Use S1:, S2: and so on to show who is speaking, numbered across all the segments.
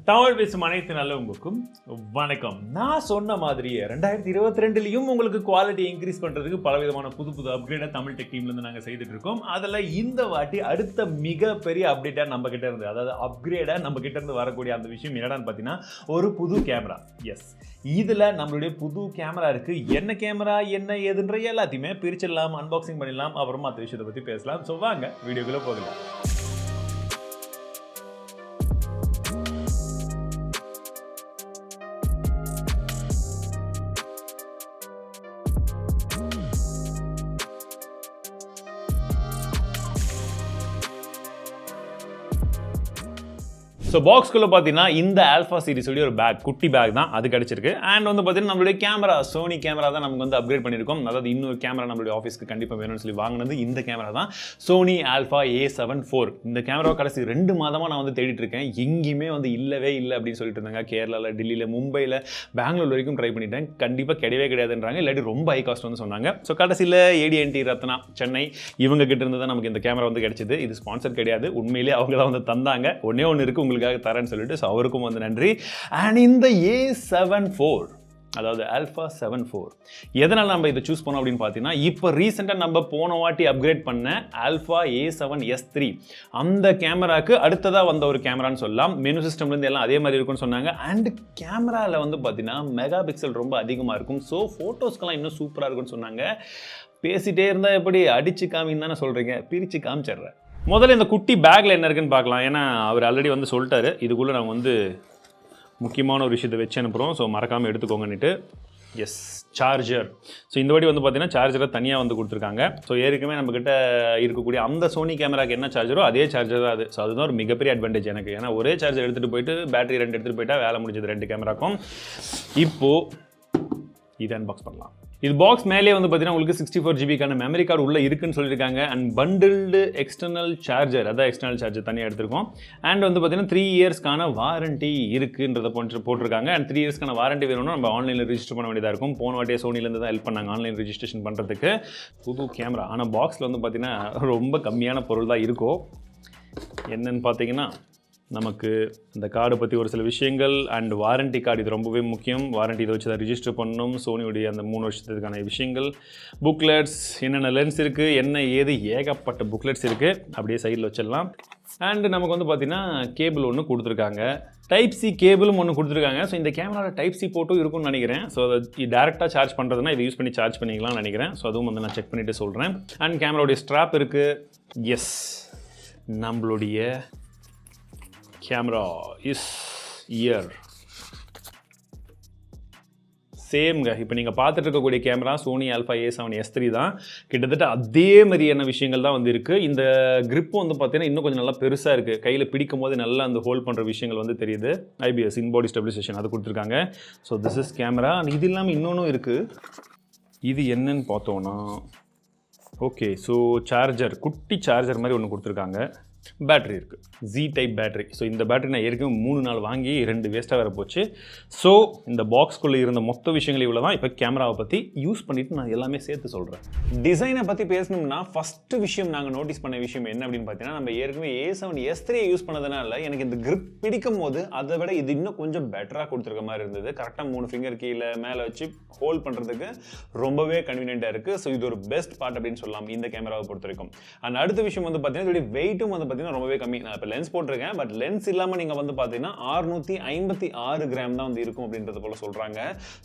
S1: தமிழ் பேசும் அனைத்து நல்லவங்களுக்கும் வணக்கம். நான் சொன்ன மாதிரியே 2022லையும் உங்களுக்கு குவாலிட்டி இன்க்ரீஸ் பண்ணுறதுக்கு பலவிதமான புது அப்கிரேடாக தமிழ் டெக் டீம்லேருந்து நாங்கள் செய்துட்டு இருக்கோம். அதில் இந்த வாட்டி அடுத்த மிகப்பெரிய அப்டேட்டாக நம்ம கிட்ட இருந்து, அதாவது அப்கிரேடாக நம்ம கிட்ட இருந்து வரக்கூடிய அந்த விஷயம் என்னடான்னு பார்த்தீங்கன்னா ஒரு புது கேமரா. எஸ், இதில் நம்மளுடைய புது கேமரா இருக்குது. என்ன கேமரா என்ன ஏதுன்ற எல்லாத்தையுமே பிரிச்சிடலாம், அன்பாக்சிங் பண்ணிடலாம், அப்புறமா அந்த விஷயத்தை பற்றி பேசலாம். ஸோ வாங்க வீடியோக்குள்ளே போகலாம். ஸோ பாக்ஸ்குள்ளே பார்த்தீங்கன்னா இந்த ஆல்ஃபா சீரிஸ் சொல்லி ஒரு பேக், குட்டி பேக் தான் அது கிடச்சிருக்கு. அண்ட் வந்து பார்த்தீங்கன்னா நம்மளுடைய கேமரா, சோனி கேமரா தான் நமக்கு வந்து அப்கிரேட் பண்ணியிருக்கோம். அதாவது இன்னொரு கேமரா நம்மளுடைய ஆஃபீஸ்க்கு கண்டிப்பாக வேணும்னு சொல்லி வாங்கினது இந்த கேமரா தான், சோனி ஆல்ஃபா A74. இந்த கேமரா கடைசி 2 மாதமாக நான் வந்து தேடிட்டு இருக்கேன். எங்கேயுமே வந்து இல்லவே இல்லை அப்படின்னு சொல்லிட்டு இருந்தாங்க. கேரளாவில், டெல்லியில், மும்பையில், பெங்களூர் வரைக்கும் ட்ரை பண்ணிட்டேன். கண்டிப்பாக கிடையவே கிடையாதுன்றாங்க, இல்லாட்டி ரொம்ப ஹை காஸ்ட் வந்து சொன்னாங்க. ஸோ கடைசியில் AD&T ரத்னா சென்னை இவங்க கிட்ட இருந்து தான் நமக்கு இந்த கேமரா வந்து கிடைச்சிது. இது ஸ்பான்சர் கிடையாது, உண்மையிலேயே அவங்க தான் வந்து தந்தாங்க. ஒன்றே ஒன்று இருக்குது உங்களுக்கு தரேன்னு சொல்லிட்டு, ஸோ அவருக்கும் வந்து நன்றி. அண்ட் இந்த A74, அதாவது ஆல்ஃபா 74, எதனால் நம்ம இதை சூஸ் பண்ணோம் அப்படின்னு பார்த்தீங்கன்னா, இப்போ ரீசெண்டாக நம்ம போன வாட்டி அப்கிரேட் பண்ண ஆல்ஃபா A7S3 அந்த கேமராக்கு அடுத்ததாக வந்த ஒரு கேமரான்னு சொல்லலாம். மெனு சிஸ்டம்லேருந்து எல்லாம் அதே மாதிரி இருக்கும்னு சொன்னாங்க. அண்ட் கேமராவில் வந்து பார்த்தீங்கன்னா மெகா பிக்சல் ரொம்ப அதிகமாக இருக்கும். ஸோ ஃபோட்டோஸ்க்கெல்லாம் இன்னும் சூப்பராக இருக்கும்னு சொன்னாங்க. பேசிகிட்டே இருந்தால் எப்படி அடிச்சு காமின்னு தானே சொல்கிறீங்க, பிரித்து காமிச்சிடுறேன். முதல்ல இந்த குட்டி பேக்கில் என்ன இருக்குன்னு பார்க்கலாம். ஏன்னா அவர் ஆல்ரெடி வந்து சொல்லிட்டாரு, இதுக்குள்ளே நாங்கள் வந்து முக்கியமான ஒரு விஷயத்தை வச்சு அனுப்புகிறோம், ஸோ மறக்காமல் எடுத்துக்கோங்கன்னுட்டு. S, charger. ஸோ இந்த வாட்டி வந்து பார்த்தீங்கன்னா சார்ஜரை தனியாக வந்து கொடுத்துருக்காங்க. ஸோ ஏற்கனவே நம்மக்கிட்ட இருக்கக்கூடிய அந்த சோனி கேமராக்கு என்ன சார்ஜரோ அதே சார்ஜர் தான் அது. ஸோ அதுதான் ஒரு மிகப்பெரிய அட்வான்டேஜ் எனக்கு. ஏன்னா ஒரே சார்ஜர் எடுத்துகிட்டு போயிட்டு பேட்டரி 2 எடுத்துகிட்டு போயிட்டா வேலை முடிஞ்சது 2 கேமராக்கும். இப்போது இதை அன்பாக்ஸ் பண்ணலாம். இது பாக்ஸ் மேலே வந்து பார்த்தீங்கன்னா உங்களுக்கு 64 ஜிபிக்கான மெமரி கார்டு உள்ளே இருக்குன்னு சொல்லியிருக்காங்க. அண்ட் பண்டில்டு எக்ஸ்டர்னல் சார்ஜர், அதான் எக்ஸ்டர்னல் சார்ஜர் தனியாக எடுத்திருக்கோம். அண்ட் வந்து பார்த்தீங்கன்னா 3 இயர்ஸ்க்கான வாரண்ட்டி இருக்குன்றதை போட்டிருக்காங்க. அண்ட் 3 இயர்ஸ்க்கான வாரண்ட்டி வேணும்னா நம்ம ஆன்லைனில் ரிஜிஸ்டர் பண்ண வேண்டியதாக இருக்கும். போன வாட்டியே சோனிலேருந்து தான் ஹெல்ப் பண்ணாங்க ஆன்லைன் ரிஜிஸ்ட்ரேஷன் பண்ணுறதுக்கு. புது கேமரா, ஆனால் பாக்ஸில் வந்து பார்த்தீங்கன்னா ரொம்ப கம்மியான பொருள் தான் இருக்கும். என்னன்னு பார்த்தீங்கன்னா நமக்கு இந்த கார்டை பற்றி ஒரு சில விஷயங்கள் அண்ட் வாரண்ட்டி கார்டு, இது ரொம்பவே முக்கியம். வாரண்ட்டி இதை வச்சு தான் ரிஜிஸ்டர் பண்ணணும். சோனியுடைய அந்த 3 வருஷத்துக்கான விஷயங்கள், புக்லெட்ஸ், என்னென்ன லென்ஸ் இருக்குது, என்ன ஏது, ஏகப்பட்ட புக்லெட்ஸ் இருக்குது. அப்படியே சைடில் வச்சிடலாம். அண்டு நமக்கு வந்து பார்த்திங்கன்னா கேபிள் ஒன்று கொடுத்துருக்காங்க, டைப் சி கேபிளும் ஒன்று கொடுத்துருக்காங்க. ஸோ இந்த கேமராவில் டைப் சி போட்டும் இருக்கும்னு நினைக்கிறேன். ஸோ அதை டேரெக்டாக சார்ஜ் பண்ணுறதுனா இதை யூஸ் பண்ணி சார்ஜ் பண்ணிக்கலாம்னு நினைக்கிறேன். ஸோ அதுவும் வந்து நான் செக் பண்ணிவிட்டு சொல்கிறேன். அண்ட் கேமராவுடைய ஸ்ட்ராப் இருக்குது. எஸ், நம்மளுடைய கேமரா இஸ் இயர் சேம்ங்க. இப்போ நீங்கள் பார்த்துட்டு இருக்கக்கூடிய கேமரா சோனி ஆல்ஃபா A7S3 தான். கிட்டத்தட்ட அதே மாதிரியான விஷயங்கள் தான் வந்து இருக்குது. இந்த கிரிப் வந்து பார்த்தீங்கன்னா இன்னும் கொஞ்சம் நல்லா பெருசாக இருக்குது. கையில் பிடிக்கும் போது நல்லா அந்த ஹோல்ட் பண்ணுற விஷயங்கள் வந்து தெரியுது. IBS, இன்பாடி ஸ்டெபிலைசேஷன், அது கொடுத்துருக்காங்க. So this is camera. இது இல்லாமல் இன்னொன்றும் இருக்குது. இது என்னன்னு பார்த்தோன்னா, ஓகே, ஸோ சார்ஜர், குட்டி சார்ஜர் மாதிரி ஒன்று கொடுத்துருக்காங்க. பேட்ரி இருக்குது, Z டைப் பேட்ரி. ஸோ இந்த பேட்ரி நான் ஏற்கனவே 3 நாள் வாங்கி 2 வேஸ்ட்டாக வேறு போச்சு. ஸோ இந்த பாக்ஸ்குள்ளே இருந்த மொத்த விஷயங்கள் இவ்வளோ தான். இப்போ கேமராவை பற்றி யூஸ் பண்ணிவிட்டு நான் எல்லாமே சேர்த்து சொல்கிறேன். டிசைனை பற்றி பேசணும்னா ஃபஸ்ட்டு விஷயம் நாங்கள் நோட்டீஸ் பண்ண விஷயம் என்ன அப்படின்னு பார்த்தீங்கன்னா, நம்ம ஏற்கனவே A7S3 யூஸ் பண்ணதுனால எனக்கு இந்த கிரிப் பிடிக்கும் போது அதை விட இது இன்னும் கொஞ்சம் பெட்டராக கொடுத்துருக்க மாதிரி இருந்தது. கரெக்டாக 3 ஃபிங்கர் கீழே மேலே வச்சு ஹோல்ட் பண்ணுறதுக்கு ரொம்பவே கன்வீனியண்ட்டாக இருக்குது. ஸோ இது ஒரு பெஸ்ட் பார்ட் அப்படின்னு சொல்லலாம் இந்த கேமராவை பொறுத்த வரைக்கும். அண்ட் அடுத்த விஷயம் வந்து பார்த்தீங்கன்னா இதோடைய வெயிட்டும் வந்து பார்த்தீங்கன்னா ரொம்பவே கம்மி. நான் இப்போ லென்ஸ் போட்டிருக்கேன், பட் லென்ஸ் இல்லாமல் நீங்கள் வந்து பார்த்தீங்கன்னா 656 கிராம் தான் வந்து இருக்கும் அப்படின்றது போல சொல்கிறாங்க.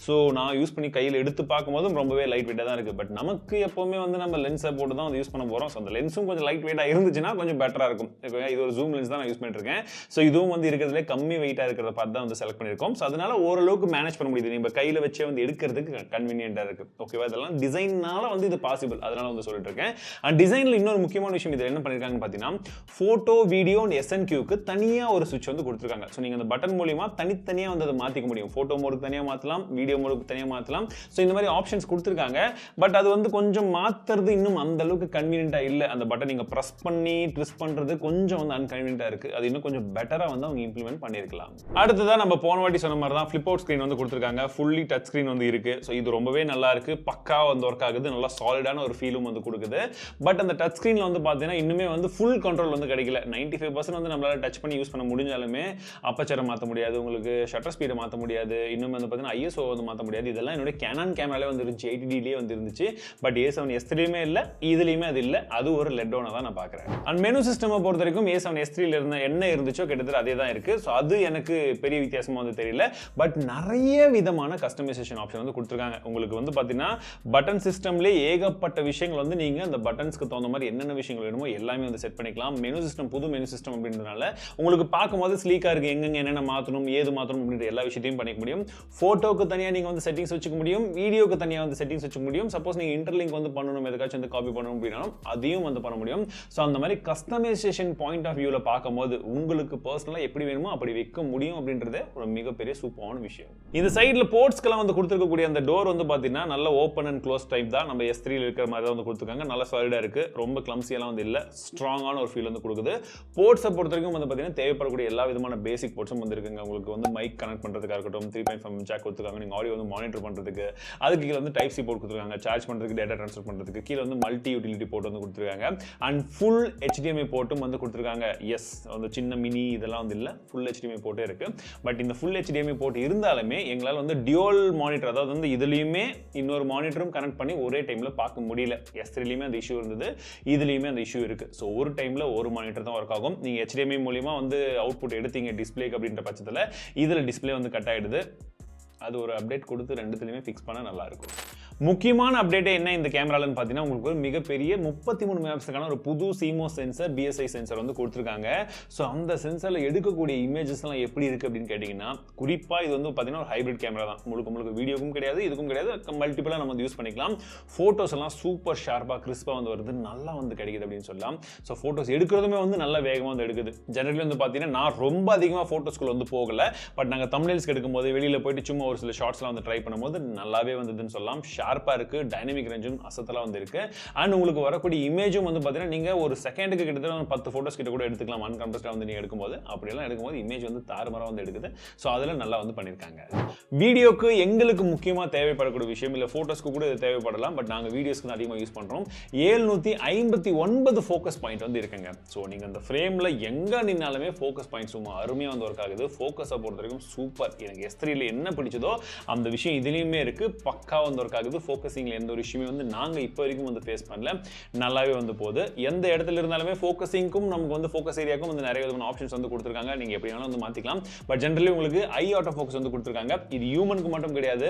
S1: ஸோ நான் யூஸ் பண்ணி கையில் எடுத்து பார்க்கும்போதும் ரொம்பவே லைட் வெயிட்டாக தான் இருக்குது. பட் நமக்கு எப்போவுமே வந்து நம்ம லென்ஸை போட்டு தான் வந்து யூஸ் பண்ண போகிறோம். ஸோ அந்த லென்ஸும் கொஞ்சம் லைட் வெயிட்டாக இருந்துச்சுன்னா கொஞ்சம் பெட்டராக இருக்கும். இது ஒரு ஜூம் லென்ஸ் தான் நான் யூஸ் பண்ணிட்டுருக்கேன். ஸோ இதுவும் வந்து இருக்கிறதுலே கம்மி வெயிட்டாக இருக்கிறத பார்த்து தான் வந்து செலக்ட் பண்ணியிருக்கோம். ஸோ அதனால ஓரளவுக்கு மேனேஜ் பண்ண முடியுது. நம்ம கையில் வச்சே வந்து எடுக்கிறதுக்கு கன்வீனியன்ட்டாக இருக்குது. ஓகேவா, இதெல்லாம் டிசைன்னால வந்து இது பாசிபிள், அதனால வந்து சொல்லிட்டு இருக்கேன். அண்ட் டிசைனில் இன்னொரு முக்கியமான விஷயம் இதில் என்ன பண்ணியிருக்காங்கன்னு பார்த்தீங்கன்னா, ஃபோட்டோ, வீடியோ அண்ட் SNQக்கு தனியாக ஒரு சுவிட்ச் வந்து கொடுத்துருக்காங்க. ஸோ நீங்கள் அந்த பட்டன் மூலியமாக தனித்தனியாக வந்து அதை மாற்றிக்க முடியும். ஃபோட்டோ மோடுக்கு தனியாக மாற்றலாம், வீடியோ மோடுக்கு தனியாக மாற்றலாம். ஸோ இந்த மாதிரி ஆப்ஷன்ஸ் கொடுத்துருக்காங்க. பட் அது வந்து கொஞ்சம் மாற்றுறது இன்னும் அந்த அளவுக்கு கன்வீனியன்ட்டாக இல்லை. அந்த பட்டன் நீங்கள் ப்ரெஸ் பண்ணி ட்விஸ்ட் பண்ணுறது கொஞ்சம் வந்து அன்கன்வீனியன்ட்டாக இருக்குது. அது இன்னும் கொஞ்சம் பெட்டராக வந்து அவங்க இம்ப்ளிமெண்ட் பண்ணியிருக்கலாம். அடுத்ததான் நம்ம போன வாட்டி சொன்ன மாதிரி தான் ஃப்ளிப் அவுட் ஸ்க்ரீன் வந்து கொடுத்துருக்காங்க. ஃபுல்லி டச் ஸ்க்ரீன் வந்து இருக்குது. ஸோ இது ரொம்பவே நல்லா இருக்குது. பக்காவாக வந்து ஒர்க் ஆகுது. நல்லா சாலிடான ஒரு ஃபீலும் வந்து கொடுக்குது. பட் அந்த டச் ஸ்க்ரீனில் வந்து பார்த்தீங்கன்னா இன்னுமே வந்து ஃபுல் கண்ட்ரோல் வந்து வந்து கிடைக்கல. 95% வந்து நம்மளால டச் பண்ணி யூஸ் பண்ண முடிஞ்சாலுமே அப்பச்சரை மாற்ற முடியாது, உங்களுக்கு ஷட்டர் ஸ்பீடை மாற்ற முடியாது, இன்னும் வந்து பார்த்தீங்கன்னா ISO வந்து மாற்ற முடியாது. இதெல்லாம் என்னோட கேனான் கேமராலே வந்து இருந்துச்சு, 80Dலேயே வந்து இருந்துச்சு. பட் A7S3லையுமே இல்லை, இதுலேயுமே அது இல்லை. அது ஒரு லெட் டவுனாக தான் நான் பார்க்குறேன். அண்ட் மெனு சிஸ்டமை பொறுத்த வரைக்கும் A7S3ல இருந்த என்ன இருந்துச்சோ கிட்டத்தட்ட அதே தான் இருக்குது. ஸோ அது எனக்கு பெரிய வித்தியாசமாக வந்து தெரியல. பட் நிறைய விதமான கஸ்டமைசேஷன் ஆப்ஷன் வந்து கொடுத்துருக்காங்க. உங்களுக்கு வந்து பார்த்தீங்கன்னா பட்டன் சிஸ்டம்லேயே ஏகப்பட்ட விஷயங்கள் வந்து நீங்கள் அந்த பட்டன்ஸ்க்கு தகுந்த மாதிரி என்னென்ன விஷயங்கள் வேணுமோ எல்லாமே வந்து செட் பண்ணிக்கலாம். மெனு சிஸ்டம் புது மெனு சிஸ்டம் அப்படின்றதுனால உங்களுக்கு பார்க்கும்போது ஸ்லீக்காக இருக்குது, எங்கெங்கே என்னென்ன மாற்றணும் ஏது மாற்றணும் அப்படின்ற எல்லா விஷயத்தையும் பண்ணிக்க முடியும். ஃபோட்டோக்கு தனியாக நீங்கள் வந்து செட்டிங்ஸ் வச்சுக்க முடியும், வீடியோக்கு தனியாக வந்து செட்டிங்ஸ் வச்சுக்க முடியும். சப்போஸ் நீங்கள் இன்டர்லிங்க் வந்து பண்ணணும், எதுக்காச்சும் வந்து காப்பி பண்ணணும் அப்படின்னாலும் அதையும் வந்து பண்ண முடியும். ஸோ அந்த மாதிரி கஸ்டமைசேஷன் பாயிண்ட் ஆஃப் வியூவில் பார்க்கும்போது உங்களுக்கு பர்சனலாக எப்படி வேணுமோ அப்படி வைக்க முடியும் அப்படின்றது ஒரு மிகப்பெரிய சூப்பரான விஷயம். இந்த சைடில் போர்ட்ஸ்க்கெல்லாம் வந்து கொடுத்துருக்கக்கூடிய அந்த டோர் வந்து பார்த்தீங்கன்னா நல்ல ஓப்பன் அண்ட் க்ளோஸ் டைப் தான். நம்ம S3ல இருக்கிற மாதிரி தான் வந்து கொடுத்துருக்காங்க. நல்ல சாலிடாக இருக்குது, ரொம்ப கிளம்சியெல்லாம் வந்து இல்லை, ஸ்ட்ராங்கான ஒரு ஃபீல் வந்து கொடுக்குது. போர்ட்ஸை பொறுத்த வரைக்கும் வந்து பார்த்தீங்கன்னா தேவைப்படக்கூடிய எல்லா விதமான பேசிக் போர்ட்ஸும் வந்து இருக்குங்க. உங்களுக்கு வந்து மைக் கனெக்ட் பண்ணுறதுக்காக இருக்கட்டும், 3.5 ஜாக் கொடுத்துருக்காங்க, நீங்கள் ஆடியோ வந்து மானிட்டர் பண்ணுறதுக்கு. அதுக்கு கீழே வந்து டைப் சி போர்ட் கொடுத்துருக்காங்க, சார்ஜ் பண்ணுறதுக்கு, டேட்டா ட்ரான்ஸ்ஃபர் பண்ணுறதுக்கு. கீழே வந்து மல்டி யூட்டிலிட்டி போர்ட் வந்து கொடுத்துருக்காங்க. அண்ட் ஃபுல் HDMI போர்ட்டும் வந்து கொடுத்துருக்காங்க. எஸ், அந்த சின்ன மினி இதெல்லாம் வந்து இல்லை, ஃபுல் HDMI போர்ட்டே இருக்குது. பட் இந்த ஃபுல் HDMI போர்ட் இருந்தாலுமே எங்களால் வந்து டியூவல் மானிட்டர், அதாவது வந்து இதுலேயுமே இன்னொரு மானிட்டரும் கனெக்ட் பண்ணி ஒரே டைமில் பார்க்க முடியல. S3லையுமே அந்த இஷ்யூ இருந்தது, இதுலேயுமே அந்த இஷ்யூ இருக்குது. ஸோ ஒரு டைமில் ஒரு மானிட்டர் தான் ஒர்க் ஆகும். நீங்கள் HDMI மூலிமா வந்து அவுட்புட் எடுத்தீங்க டிஸ்பிளேக்கு அப்படின்ற பட்சத்தில் இதில் டிஸ்பிளே வந்து கட் ஆகிடுது. அது ஒரு அப்டேட் கொடுத்து ரெண்டுத்துலையுமே ஃபிக்ஸ் பண்ணால் நல்லாயிருக்கும். முக்கியமான அப்டேட்டே என்ன இந்த கேமராலன்னு பார்த்தீங்கன்னா, உங்களுக்கு ஒரு மிகப்பெரிய 33 மெகாபிக்சலுக்கான ஒரு புது CMOS சென்சர், BSI சென்சர் வந்து கொடுத்துருக்காங்க. ஸோ அந்த சென்சரில் எடுக்கக்கூடிய இமேஜஸ்லாம் எப்படி இருக்குது அப்படின்னு கேட்டிங்கன்னா, குறிப்பாக இது வந்து பார்த்தீங்கன்னா ஒரு ஹைப்ரிட் கேமரா தான். முழுக்க வீடியோக்கும் கிடையாது, இதுக்கும் கிடையாது, மல்டிபிளாக நம்ம வந்து யூஸ் பண்ணிக்கலாம். ஃபோட்டோஸ் எல்லாம் சூப்பர் ஷார்ப்பாக கிறிஸ்பாக வந்து வருது, நல்லா வந்து கிடைக்குது அப்படின்னு சொல்லலாம். ஸோ ஃபோட்டோஸ் எடுக்கிறதுமே வந்து நல்லா வேகமாக வந்து எடுக்குது. ஜெனரலி வந்து பார்த்தீங்கன்னா நான் ரொம்ப அதிகமாக ஃபோட்டோஸ்குள்ள வந்து போகலை. பட் நாங்கள் தம்ப்நெயில்ஸ்க்கு எடுக்கும்போது வெளியில் போயிட்டு சும்மா ஒரு சில ஷார்ட்ஸ்லாம் வந்து ட்ரை பண்ணும்போது நல்லாவே வந்ததுன்னு சொல்லலாம். ஷார்ப்பாக இருக்குது, டைனமிக் ரேஞ்சும் அசத்தலாக வந்து இருக்குது. அண்ட் உங்களுக்கு வரக்கூடிய இமேஜும் வந்து பார்த்தீங்கன்னா நீங்கள் ஒரு செகண்டுக்கு கிட்டத்தட்ட 10 ஃபோட்டோஸ் கிட்ட கூட எடுத்துக்கலாம் அன்கம்ப்ரஸ்டாக வந்து நீங்கள் எடுக்கும்போது. அப்படியெல்லாம் எடுக்கும்போது இமேஜ் வந்து தாறுமாறாக வந்து எடுக்குது. ஸோ அதில் நல்லா வந்து பண்ணியிருக்காங்க. வீடியோக்கு எங்களுக்கு முக்கியமாக தேவைப்படக்கூடிய விஷயம் இல்லை, ஃபோட்டோஸ்க்கு கூட இது தேவைப்படலாம். பட் நாங்கள் வீடியோஸ்க்கு தான் அதிகமாக யூஸ் பண்ணுறோம். 759 ஃபோக்கஸ் பாயிண்ட் வந்து இருக்குங்க. ஸோ நீங்கள் அந்த ஃப்ரேமில் எங்கே நின்னாலுமே ஃபோக்கஸ் பாயிண்ட் சும்மா அருமையாக வந்து ஒர்க் ஆகுது. ஃபோக்கஸை பொறுத்த வரைக்கும் சூப்பர். எனக்கு S3ல என்ன பிடிச்சதோ அந்த விஷயம் இதுலேயுமே இருக்குது, பக்கா வந்து ஒர்க் ஆகுது. ஃபோக்கஸிங்கில் எந்த ஒரு விஷயமே வந்து நாங்கள் இப்போ வரைக்கும் வந்து ஃபேஸ் பண்ணல, நல்லாவே வந்து போகுது. எந்த இடத்துல இருந்தாலுமே ஃபோக்கஸிங்க்கும் நமக்கு வந்து ஃபோக்கஸ் ஏரியாவுக்கும் வந்து நிறைய விதமான ஆப்ஷன்ஸ் வந்து கொடுத்துருக்காங்க. நீங்கள் எப்படி வேணாலும் வந்து மாற்றிக்கலாம். பட் ஜென்ரலி உங்களுக்கு ஐ ஆட்டோ ஃபோக்கஸ் வந்து கொடுத்துருக்காங்க. இது ஹியூமனுக்கு மட்டும் கிடையாது,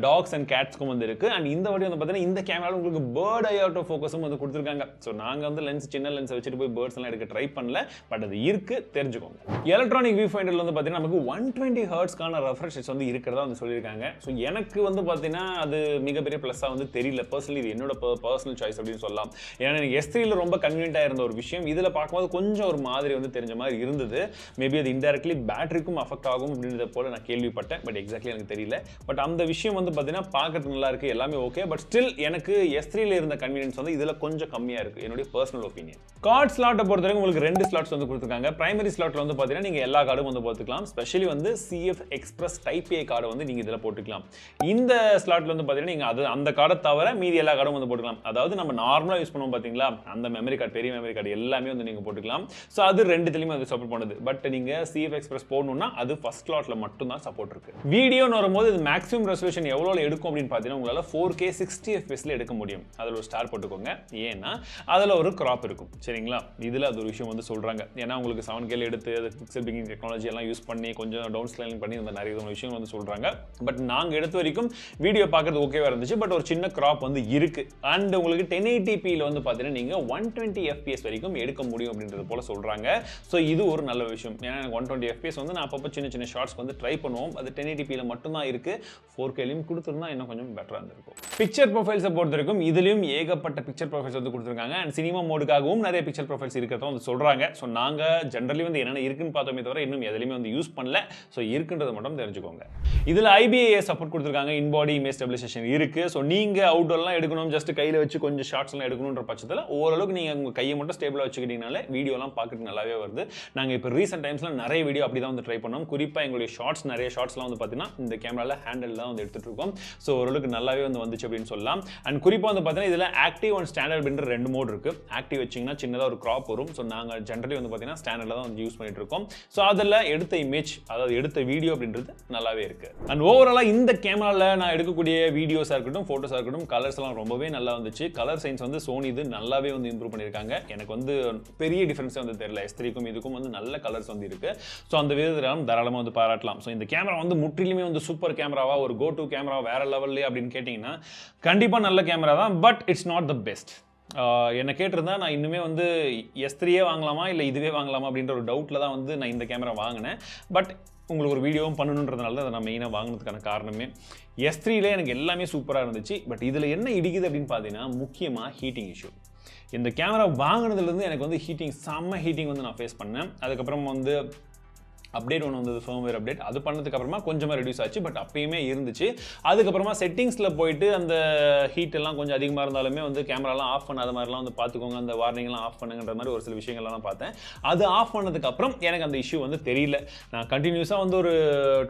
S1: டாக்ஸ் அண்ட் கேட்ஸ்க்கும் வந்து இருக்குது. அண்ட் இந்த வாட்டி வந்து பார்த்தீங்கன்னா இந்த கேமராவில் உங்களுக்கு பேர்ட் ஐ ஆட்டோ ஃபோக்கஸும் வந்து கொடுத்துருக்காங்க. ஸோ நாங்கள் வந்து லென்ஸ் சின்ன லென்ஸை வச்சுட்டு போய் பேர்ட்ஸ் எல்லாம் எடுக்க ட்ரை பண்ணல, பட் அது இருக்குது, தெரிஞ்சுக்கோங்க. எலக்ட்ரானிக் வியூ ஃபைண்டரில் வந்து பார்த்தீங்கன்னா நமக்கு 120 ஹெர்ட்ஸ்க்கான ரெஃப்ரெஷ் ரேட்ஸ் வந்து இருக்கிறதா வந்து சொல்லியிருக்காங்க. ஸோ எனக்கு வந்து பார்த்தீங்கன்னா அது மிகப்பெரிய ப்ளஸ்ஸாக வந்து தெரியல. பர்சனலி இது என்னோட பர்சனல் சாய்ஸ் அப்படின்னு சொல்லலாம். ஏன்னா எனக்கு S3ல ரொம்ப கன்வீனியன்ட்டாக இருந்த ஒரு விஷயம் இதில் பார்க்கும்போது கொஞ்சம் ஒரு மாதிரி வந்து தெரிஞ்ச மாதிரி இருந்தது. மேபி அது இன்டெரக்ட்லி பேட்டரிக்கும் அஃபெக்ட் ஆகும் அப்படின்றத போல நான் கேள்விப்பட்டேன். பட் எக்ஸாக்ட்லி எனக்கு தெரியல. பட் அந்த விஷயம் வந்து பார்த்தீங்கன்னா பார்க்கறதுக்கு நல்லா இருக்குது, எல்லாமே ஓகே. பட் ஸ்டில் எனக்கு S3ல இருந்த கன்வீனியன்ஸ் வந்து இதில் கொஞ்சம் கம்மியாக இருக்குது, என்னுடைய பர்சனல் ஒப்பீனியன். கார்ட் ஸ்லாட்டை பொறுத்த வரைக்கும் உங்களுக்கு 2 ஸ்லாட்ஸ் வந்து கொடுத்துருக்காங்க. பிரைமரி ஸ்லாட்டில் வந்து பார்த்தீங்கன்னா நீங்கள் எல்லா கார்டும் வந்து போட்டுக்கலாம். ஸ்பெஷலி வந்து CF எக்ஸ்பிரஸ் டைப் A கார்டை வந்து நீங்கள் இதில் போட்டுக்கலாம். இந்த ஸ்லாட்டில் வந்து பார்த்தீங்கன்னா நீங்கள் அது அந்த கார்டை தவிர மீதி எல்லா கார்டும் வந்து போட்டுக்கலாம். அதாவது நம்ம நார்மலாக யூஸ் பண்ணுவோம் பார்த்தீங்களா, அந்த மெமரி கார்டு, பெரிய மெமரி கார்டு எல்லாமே வந்து நீங்கள் போட்டுக்கலாம். ஸோ அது ரெண்டுத்துலையுமே அது சப்போர்ட் பண்ணுது. பட் நீங்கள் CF எக்ஸ்பிரஸ் போடணும்னா அது ஃபர்ஸ்ட் ஸ்லாட்டில் மட்டும் தான் சப்போர்ட் இருக்குது. வீடியோன்னு வரும்போது இது மேக்ஸிமம் ரெசல்யூஷன் எவ்வளோ எடுக்கும் அப்படின்னு பார்த்தீங்கன்னா உங்களால் 4K 60 FPS எடுக்க முடியும். அதில் ஒரு ஸ்டார் போட்டுக்கோங்க. ஏன்னா அதில் ஒரு கிராப் இருக்கும், சரிங்களா? இதில் அது ஒரு விஷயம் வந்து சொல்கிறாங்க. ஏன்னா உங்களுக்கு 7K எடுத்து அது பிக்சல் பிக்கிங் டெக்னாலஜி எல்லாம் யூஸ் பண்ணி கொஞ்சம் டவுன் ஸ்கேலிங் பண்ணி இந்த நிறைய விஷயம் வந்து சொல்கிறாங்க. பட் நாங்கள் எடுத்த வரைக்கும் வீடியோ பார்க்கறது ஓகேவா இருந்துச்சு. பட் ஒரு சின்ன கிராப் வந்து இருக்கு. அண்ட் உங்களுக்கு 1080pல வந்து பார்த்தீங்கன்னா நீங்கள் 120 FPS வரைக்கும் எடுக்க முடியும் அப்படின்றது போல சொல்கிறாங்க. ஸோ இது ஒரு நல்ல விஷயம். ஏன்னா 120 FPS வந்து நான் அப்பப்போ சின்ன சின்ன ஷார்ட்ஸ் வந்து ட்ரை பண்ணுவோம். அது 1080pல மட்டும்தான் இருக்குது. 4Kலையும் கொடுத்துருந்தா இன்னும் கொஞ்சம் பெட்டராக இருந்திருக்கும். பிக்சர் ப்ரொஃபைல்ஸை பொறுத்த வரைக்கும் இதுலேயும் ஏகப்பட்ட பிக்சர் ப்ரொஃபைல்ஸ் வந்து கொடுத்துருக்காங்க. அண்ட் சினிமா மோடுக்காகவும் நிறைய பிக்சர் ப்ரொஃபைல்ஸ் இருக்கிறத வந்து சொல்கிறாங்க. ஸோ நாங்கள் ஜென்ரலி வந்து என்னென்ன இருக்குன்னு பார்த்தோமே தவிர இன்னும் எதுலையுமே வந்து யூஸ் பண்ணல. ஸோ இருக்குன்றதை மட்டும் தெரிஞ்சுக்கோங்க. இதில் IBIS சப்போர்ட் கொடுத்துருக்காங்க. இன்பாடி இமேஜ் ஸ்டெபிலைசேஷன் இருக்குது. ஸோ நீங்கள் அவுட்டோர்லாம் எடுக்கணும், ஜஸ்ட் கையில் வச்சு கொஞ்சம் ஷார்ட்ஸ்லாம் எடுக்கணுன்ற பட்சத்தில் ஓரளவுக்கு நீங்கள் உங்கள் கையை மட்டும் ஸ்டேபிளாக வச்சுக்கிட்டீங்கனாலே வீடியோலாம் பார்க்குறதுக்கு நல்லாவே வருது. நாங்கள் இப்போ ரீசெண்ட் டைம்ஸில் நிறைய வீடியோ அப்படி தான் வந்து ட்ரை பண்ணோம். குறிப்பாக எங்களுடைய நிறைய ஷார்ட்ஸ்லாம் வந்து பார்த்தீங்கன்னா இந்த கேமராவில் ஹேண்டில் தான் வந்து எடுத்துகிட்டு இருக்கோம். ஸோ ஓரளவுக்கு நல்லாவே வந்து வந்துச்சு அப்படின்னு சொல்லலாம். அண்ட் குறிப்பாக வந்து பார்த்தீங்கன்னா இதில் ஆக்டிவ் அண்ட் ஸ்டாண்டர்ட் அப்படின்ற 2 மோட் இருக்குது. ஆக்டிவ் வச்சிங்கன்னா சின்னதாக ஒரு க்ராப் வரும். ஸோ நாங்கள் ஜென்ரலி வந்து பார்த்தீங்கன்னா ஸ்டாண்டர்டில் தான் வந்து யூஸ் பண்ணிட்டு இருக்கோம். ஸோ அதில் எடுத்த இமேஜ், அதாவது எடுத்த வீடியோ அப்படின்றது நல்லாவே இருக்குது. அண்ட் ஓவராலாக இந்த கேமராவில் நான் எடுக்கக்கூடிய வீடியோஸாக இருக்கட்டும், ஃபோட்டோஸாக இருக்கட்டும், கலர்ஸ் எல்லாம் ரொம்பவே நல்லா வந்துச்சு. கலர் சயின்ஸ் வந்து சோனி இது நல்லாவே வந்து இம்ப்ரூவ் பண்ணியிருக்காங்க. எனக்கு வந்து பெரிய டிஃபரன்ஸே வந்து தெரியல. S3க்கும் இதுக்கும் வந்து நல்ல கலர்ஸ் வந்து இருக்கு. ஸோ அந்த விதத்தில் தாராளமாக வந்து பாராட்டலாம். ஸோ இந்த கேமரா வந்து முற்றிலுமே வந்து சூப்பர் கேமராவா, ஒரு கோ டு கேமரா வேற லெவல்லே அப்படின்னு கேட்டிங்கன்னா கண்டிப்பாக நல்ல கேமரா தான். But it's not the best. என்னை கேட்டிருந்தா நான் இன்னுமே வந்து S3 வாங்கலாமா இல்லை இதுவே வாங்கலாமா அப்படின்ற ஒரு டவுட்டில் தான் வந்து நான் இந்த கேமரா வாங்கினேன். பட் உங்களுக்கு ஒரு வீடியோவும் பண்ணணுன்றதுனால தான் அதை நான் மெயினாக வாங்கினதுக்கான காரணமே. S3ல எனக்கு எல்லாமே சூப்பராக இருந்துச்சு. பட் இதில் என்ன இடிக்குது அப்படின்னு பார்த்தீங்கன்னா முக்கியமாக ஹீட்டிங் இஷ்யூ. இந்த கேமரா வாங்கினதுலேருந்து எனக்கு வந்து செம்ம ஹீட்டிங் வந்து நான் ஃபேஸ் பண்ணேன். அதுக்கப்புறம் வந்து அப்டேட் ஒன்று வந்தது, ஃபர்ம்வேர் அப்டேட். அது பண்ணதுக்கு அப்புறமா கொஞ்சமாக ரெடியூஸ் ஆச்சு. பட் அப்பயுமே இருந்துச்சு. அதுக்கப்புறமா செட்டிங்ஸில் போயிட்டு அந்த ஹீட் எல்லாம் கொஞ்சம் அதிகமாக இருந்தாலுமே வந்து கேமராலாம் ஆஃப் பண்ணாத மாதிரிலாம் வந்து பார்த்துக்கோங்க, அந்த வார்னிங்லாம் ஆஃப் பண்ணுங்கன்ற மாதிரி ஒரு சில விஷயங்கள்லாம் பார்த்தேன். அது ஆஃப் பண்ணதுக்கு அப்புறம் எனக்கு அந்த இஷ்யூ வந்து தெரியல. நான் கண்டினியூஸாக வந்து ஒரு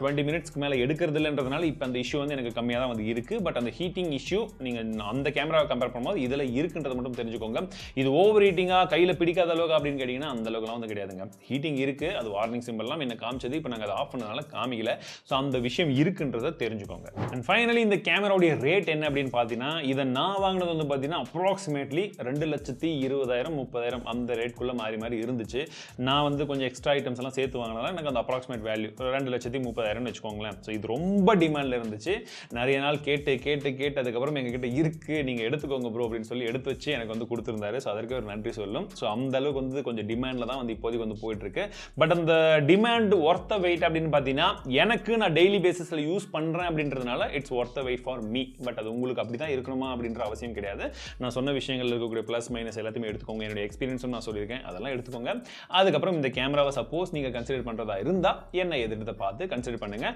S1: 20 மினிட்ஸ்க்கு மேலே எடுக்கிறது இல்லைன்றதுனால இப்போ அந்த இஷ்யூ வந்து எனக்கு கம்மியாக தான் வந்து இருக்குது. பட் அந்த ஹீட்டிங் இஷ்யூ நீங்கள் அந்த கேமராவை கம்பேர் பண்ணும்போது இதில் இருக்குன்றதை மட்டும் தெரிஞ்சுக்கோங்க. இது ஓவர் ஹீட்டிங்காக கையில் பிடிக்காத அளவுக்கு அப்படின்னு கேட்டிங்கன்னா அந்த அளவுக்குலாம் வந்து கிடையாதுங்க. ஹீட்டிங் இருக்குது. அது வார்னிங் சிம்பிள்லாம் காமிச்சது. இப்போ நாங்கள் அதை ஆஃப் பண்ணனால காமிக்கல. ஸோ அந்த விஷயம் இருக்குன்றதை தெரிஞ்சுக்கோங்க. அண்ட் ஃபைனலி இந்த கேமராவுடைய ரேட் என்ன அப்படின்னு பார்த்தீங்கன்னா, இதை நான் வாங்கினது வந்து பார்த்தீங்கன்னா அப்ராக்சிமேட்லி 2,20,000 30,000 அந்த ரேட்குள்ளே மாறி இருந்துச்சு. நான் வந்து கொஞ்சம் எக்ஸ்ட்ரா ஐட்டம்ஸ் எல்லாம் சேர்த்து வாங்கினால எனக்கு அந்த அப்ராக்சிமேட் வேல்யூ 2,30,000 வச்சுக்கோங்களேன். ஸோ இது ரொம்ப டிமாண்டில் இருந்துச்சு. நிறைய நாள் கேட்டு அதுக்கப்புறம் எங்ககிட்ட இருக்கு, நீங்கள் எடுத்துக்கோங்க ப்ரோ அப்படின்னு சொல்லி எடுத்து வச்சு எனக்கு வந்து கொடுத்துருந்தாரு. ஸோ அதற்கு ஒரு நன்றி சொல்லும். ஸோ அந்த அளவுக்கு வந்து கொஞ்சம் டிமாண்டில் தான் வந்து இப்போதைக்கு வந்து போயிட்டு இருக்கு. பட் அந்த டிமாண்ட் ஒர்த் வெயிட் அப்படின்னு பார்த்தீங்கன்னா எனக்கு நான் டெய்லி பேசிஸில் யூஸ் பண்ணுறேன் அப்படின்றதுனால it's worth wait for me. But அது உங்களுக்கு அப்படி தான் இருக்கணுமா அப்படின்ற அவசியம் கிடையாது. நான் சொன்ன விஷயங்கள் இருக்கக்கூடிய ப்ளஸ் மைனஸ் எல்லாத்தையுமே எடுத்துக்கோங்க. என்னுடைய எக்ஸ்பீரியன்ஸும் நான் சொல்லியிருக்கேன், அதெல்லாம் எடுத்துக்கோங்க. அதுக்கப்புறம் இந்த கேமராவை சப்போஸ் நீங்கள் கன்சிடர் பண்ணுறதா இருந்தால் என்ன எதிர்த்து பார்த்து கன்சிடர் பண்ணுங்க.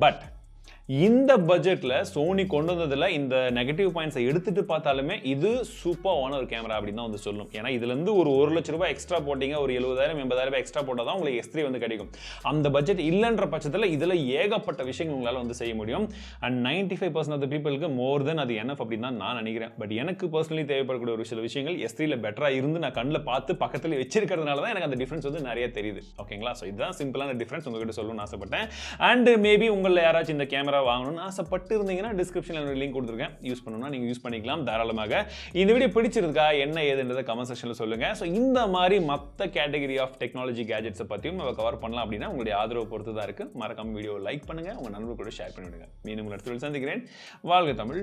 S1: பட் இந்த பட்ஜெட்டில் சோனி கொண்டு வந்ததில் இந்த நெகட்டிவ் பாயிண்ட்ஸை எடுத்துகிட்டு பார்த்தாலுமே இது சூப்பரான ஒரு கேமரா அப்படின்னு தான் வந்து சொல்லும். ஏன்னா இதுலேருந்து ஒரு 1 லட்ச ரூபாய் எக்ஸ்ட்ரா போட்டிங்க, ஒரு 70,000 80,000 எக்ஸ்ட்ரா போட்டால் தான் உங்களுக்கு S3 வந்து கிடைக்கும். அந்த பட்ஜெட் இல்லைன்ற பட்சத்தில் இதில் ஏகப்பட்ட விஷயங்கள் உங்களால் வந்து செய்ய முடியும். அண்ட் 95% ஆஃப் த பீப்புளுக்கு மோர் தென் அது NF அப்படின்னு தான் நான் நினைக்கிறேன். பட் எனக்கு பர்சனலி தேவைப்படக்கூடிய ஒரு சில விஷயங்கள் S3ல பெட்டராக இருந்து நான் கண்ணில் பார்த்து பக்கத்தில் வச்சிருக்கிறதுனால தான் எனக்கு அந்த டிஃப்ரென்ஸ் வந்து நிறைய தெரியுது. ஓகேங்களா? ஸோ இதுதான் சிம்பிளான டிஃப்ரென்ஸ் உங்ககிட்ட சொல்லணும்னு ஆசைப்பட்டேன். அண்ட் மேபி உங்களில் யாராச்சும் இந்த கேமரா வாங்கணும்னு ஆசைப்பட்டு இருந்தீங்கன்னா டிஸ்கிரிப்ஷனில் ஒரு லிங்க் கொடுத்துருக்கேன். யூஸ் பண்ணணும்னா நீங்கள் யூஸ் பண்ணிக்கலாம் தாராளமாக. இந்த வீடியோ பிடிச்சிருக்கா என்ன ஏதுன்றதை கமெண்ட் செக்ஷனில் சொல்லுங்கள். ஸோ இந்த மாதிரி மற்ற கேட்டகரி ஆஃப் டெக்னாலஜி கேஜெட்ஸை பற்றியும் நம்ம கவர் பண்ணலாம் அப்படின்னா உங்களுடைய ஆதரவு பொறுத்து தான் இருக்குது. மறக்காம வீடியோ லைக் பண்ணுங்கள், உங்கள் நண்பர்கள் கூட ஷேர் பண்ணிவிடுங்க. மீண்டும் அடுத்த சந்திக்கிறேன். வாழ்க தமிழ்.